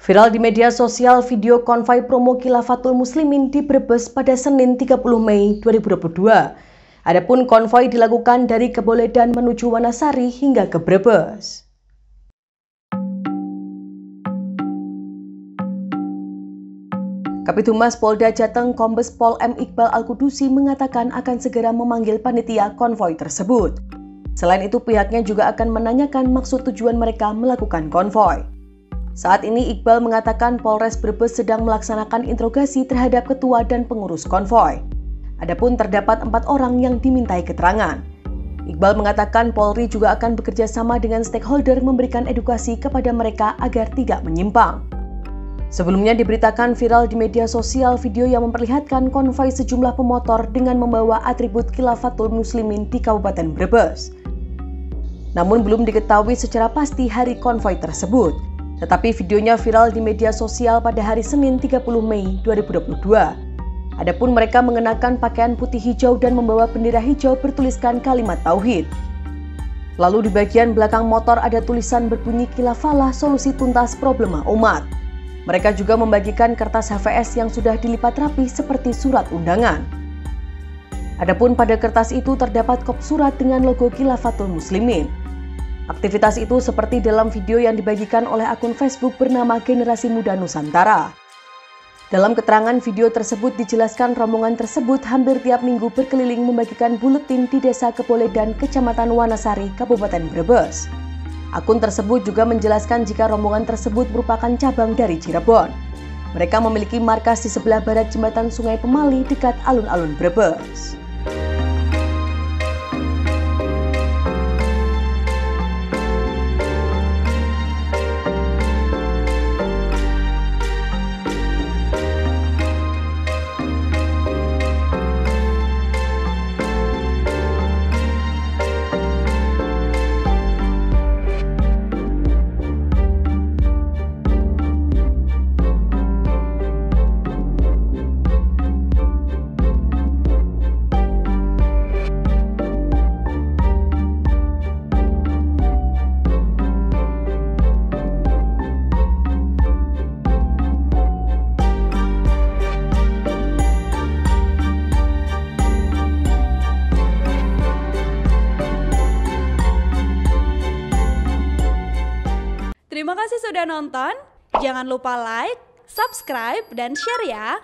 Viral di media sosial video konvoi promo Khilafatul Muslimin di Brebes pada Senin 30 Mei 2022. Adapun konvoi dilakukan dari Keboledan menuju Wanasari hingga ke Brebes. Kabitumas Polda Jateng Kombes Pol M. Iqbal Al-Kudusi mengatakan akan segera memanggil panitia konvoi tersebut. Selain itu, pihaknya juga akan menanyakan maksud tujuan mereka melakukan konvoi. Saat ini Iqbal mengatakan Polres Brebes sedang melaksanakan interogasi terhadap ketua dan pengurus konvoi. Adapun terdapat 4 orang yang dimintai keterangan. Iqbal mengatakan Polri juga akan bekerja sama dengan stakeholder memberikan edukasi kepada mereka agar tidak menyimpang. Sebelumnya diberitakan viral di media sosial video yang memperlihatkan konvoi sejumlah pemotor dengan membawa atribut Khilafatul Muslimin di Kabupaten Brebes. Namun belum diketahui secara pasti hari konvoi tersebut, tetapi videonya viral di media sosial pada hari Senin 30 Mei 2022. Adapun mereka mengenakan pakaian putih hijau dan membawa bendera hijau bertuliskan kalimat tauhid. Lalu di bagian belakang motor ada tulisan berbunyi Khilafalah solusi tuntas problema umat. Mereka juga membagikan kertas HVS yang sudah dilipat rapi seperti surat undangan. Adapun pada kertas itu terdapat kop surat dengan logo Khilafatul Muslimin. Aktivitas itu seperti dalam video yang dibagikan oleh akun Facebook bernama Generasi Muda Nusantara. Dalam keterangan video tersebut dijelaskan rombongan tersebut hampir tiap minggu berkeliling membagikan buletin di Desa Keboledan, Kecamatan Wanasari, Kabupaten Brebes. Akun tersebut juga menjelaskan jika rombongan tersebut merupakan cabang dari Cirebon. Mereka memiliki markas di sebelah barat jembatan Sungai Pemali dekat alun-alun Brebes. Terima kasih sudah nonton. Jangan lupa like, subscribe, dan share ya.